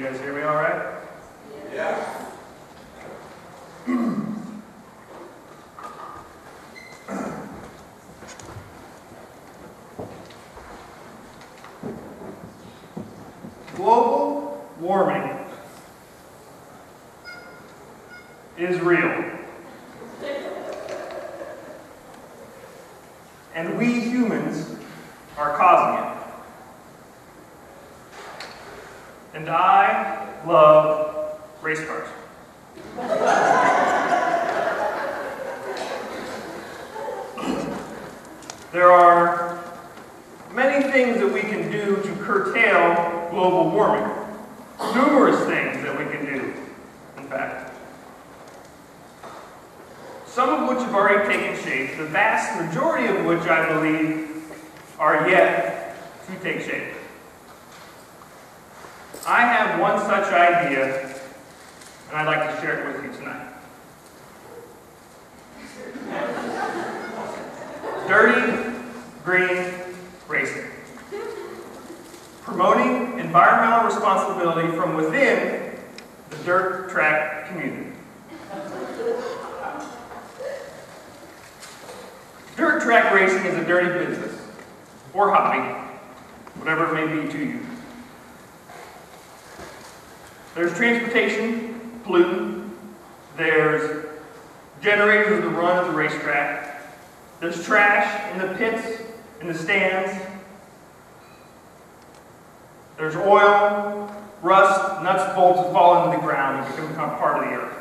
you guys hear me all right? Yeah. Global warming is real. And we humans are causing it. And I love race cars. There are many things that we can do to curtail global warming. Numerous things that we can do, in fact. Some of which have already taken shape, the vast majority of which I believe are yet to take shape. I have one such idea, and I'd like to share it with you tonight. Dirty green racing. Promoting environmental responsibility from within the dirt track community. Dirt track racing is a dirty business, or hobby, whatever it may be to you. There's transportation, pollutant, there's generators of the run of the racetrack, there's trash in the pits, in the stands, there's oil, rust, nuts, bolts that fall into the ground and become part of the earth.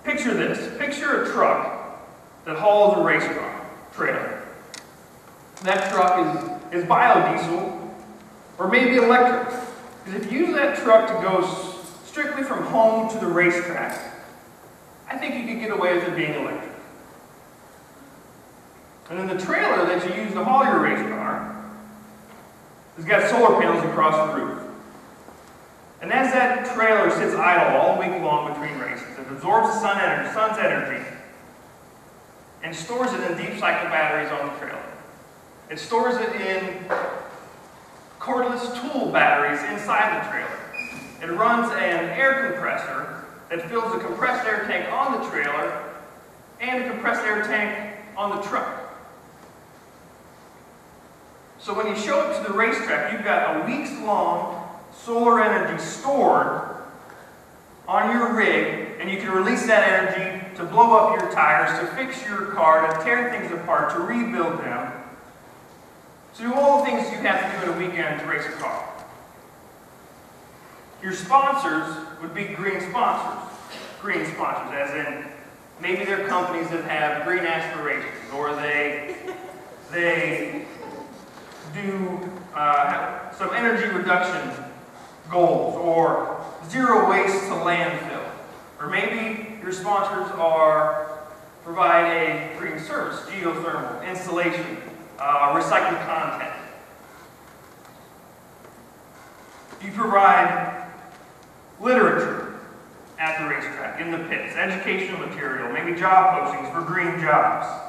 Picture this. Picture a truck that hauls a race car trailer. That truck is biodiesel or maybe electric. Because if you use that truck to go strictly from home to the racetrack, I think you could get away with it being electric. And then the trailer that you use to haul your race car has got solar panels across the roof. And as that trailer sits idle all week long between races, it absorbs the sun's energy and stores it in deep cycle batteries on the trailer. It stores it in cordless tool batteries inside the trailer. It runs an air compressor that fills a compressed air tank on the trailer and a compressed air tank on the truck. So when you show up to the racetrack, you've got a week's long solar energy stored on your rig, and you can release that energy to blow up your tires, to fix your car, to tear things apart, to rebuild them, to do all the things you have to do in a weekend to race a car. Your sponsors would be green sponsors. Green sponsors, as in maybe they're companies that have green aspirations, or they do have some energy reduction goals, or zero waste to landfill. Or maybe your sponsors provide a green service, geothermal, insulation, recycled content. You provide literature at the racetrack, in the pits, educational material, maybe job postings for green jobs.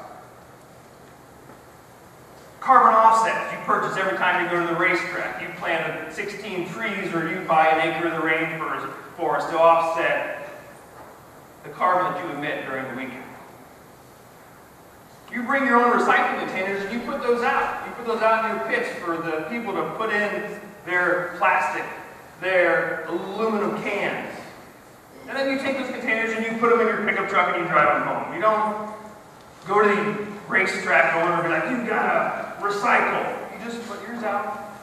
Carbon offsets you purchase every time you go to the racetrack. You plant 16 trees, or you buy an acre of the rainforest to offset the carbon that you emit during the weekend. You bring your own recycling containers and you put those out. You put those out in your pits for the people to put in their plastic, their aluminum cans. And then you take those containers and you put them in your pickup truck and you drive them home. You don't go to the racetrack owner and be like, "You've got to recycle." You just put yours out,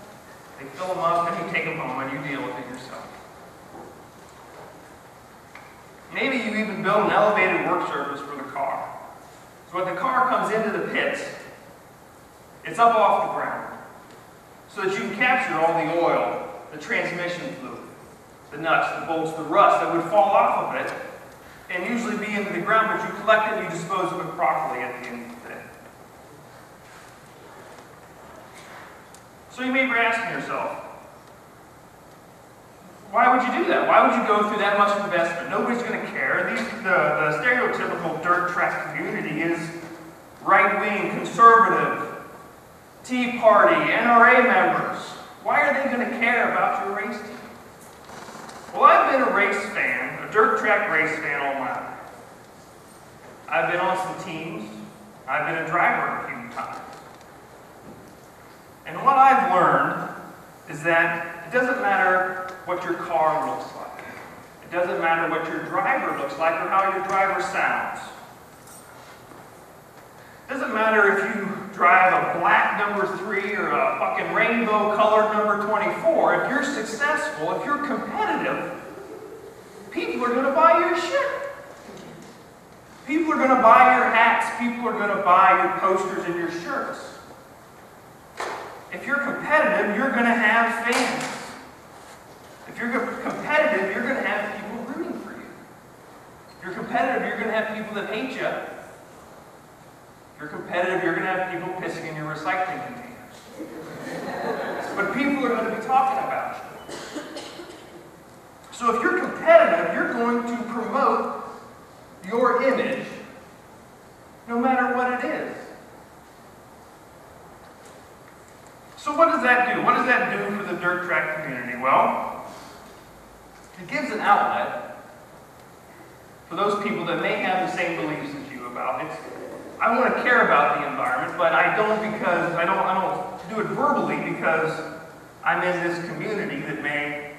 they fill them up, and you take them home and you deal with it yourself. Maybe you even build an elevated work surface for the car. So when the car comes into the pits, it's up off the ground, so that you can capture all the oil, the transmission fluid, the nuts, the bolts, the rust that would fall off of it, and usually be into the ground, but you collect it and you dispose of it properly at the end of the day. So you may be asking yourself, why would you do that? Why would you go through that much investment? Nobody's going to care. The stereotypical dirt track community is right-wing, conservative, Tea Party, NRA members. Why are they going to care about your race team? Well, I've been a race fan, a dirt track race fan all my life. I've been on some teams. I've been a driver a few times. And what I've learned is that it doesn't matter what your car looks like. It doesn't matter what your driver looks like or how your driver sounds. It doesn't matter if you drive a black number 3 or a fucking rainbow colored number 24. If you're successful, if you're competitive, people are going to buy your shit. People are going to buy your hats. People are going to buy your posters and your shirts. If you're competitive, you're going to have fans. If you're competitive, you're going to have people rooting for you. If you're competitive, you're going to have people that hate you. If you're competitive, you're going to have people pissing in your recycling containers. But people are going to be talking about you. So if you're competitive, you're going to promote your image no matter what it is. So what does that do? What does that do for the dirt track community? Well, it gives an outlet for those people that may have the same beliefs as you about it. I want to care about the environment, but I don't because I don't do it verbally because I'm in this community that may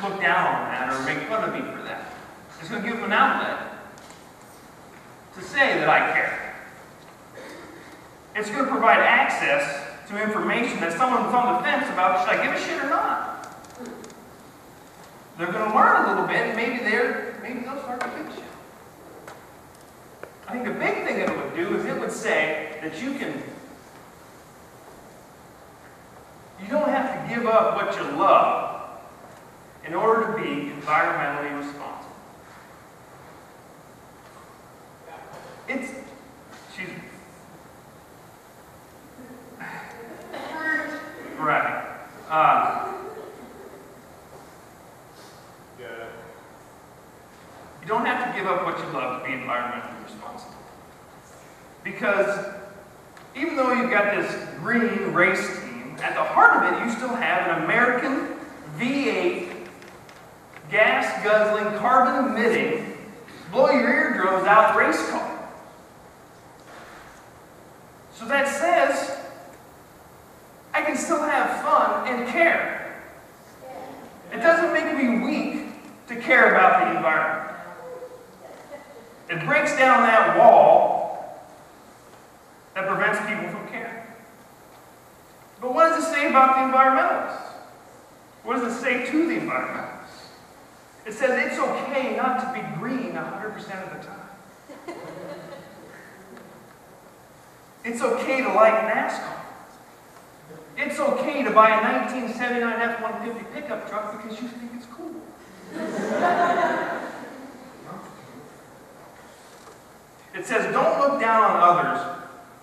look down on that or make fun of me for that. It's going to give them an outlet to say that I care. It's going to provide access to information that someone's on the fence about, should I give a shit or not? They're going to learn a little bit, and maybe they'll start to give a shit. I think the big thing that it would do is it would say that you don't have to give up what you love in order to be environmentally responsible. Right. You don't have to give up what you love to be environmentally responsible. Because even though you've got this green race team, at the heart of it, you still have an American V8 gas-guzzling, carbon-emitting, blow your eardrums out race car. So that says I can still have fun and care. It doesn't make me weak to care about the environment. It breaks down that wall that prevents people from caring. But what does it say about the environmentalists? What does it say to the environmentalists? It says it's okay not to be green 100% of the time. It's okay to like NASCAR. It's okay to buy a 1979 F-150 pickup truck because you think it's cool. It says don't look down on others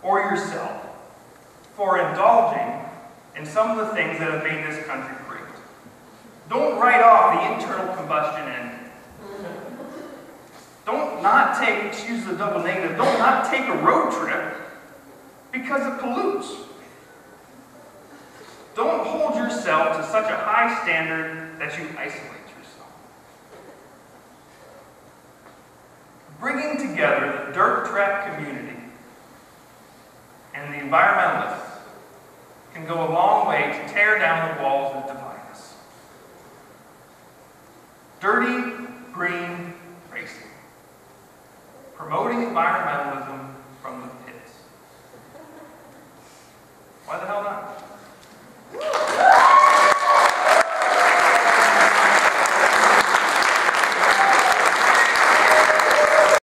or yourself for indulging in some of the things that have made this country great. Don't write off the internal combustion engine. Don't not take, excuse the double negative, don't not take a road trip because it pollutes. Don't hold yourself to such a high standard that you isolate yourself. Bringing together the dirt track community and the environmentalists can go a long way to tear down the walls that divide us. Dirty green racing. Promoting environmentalism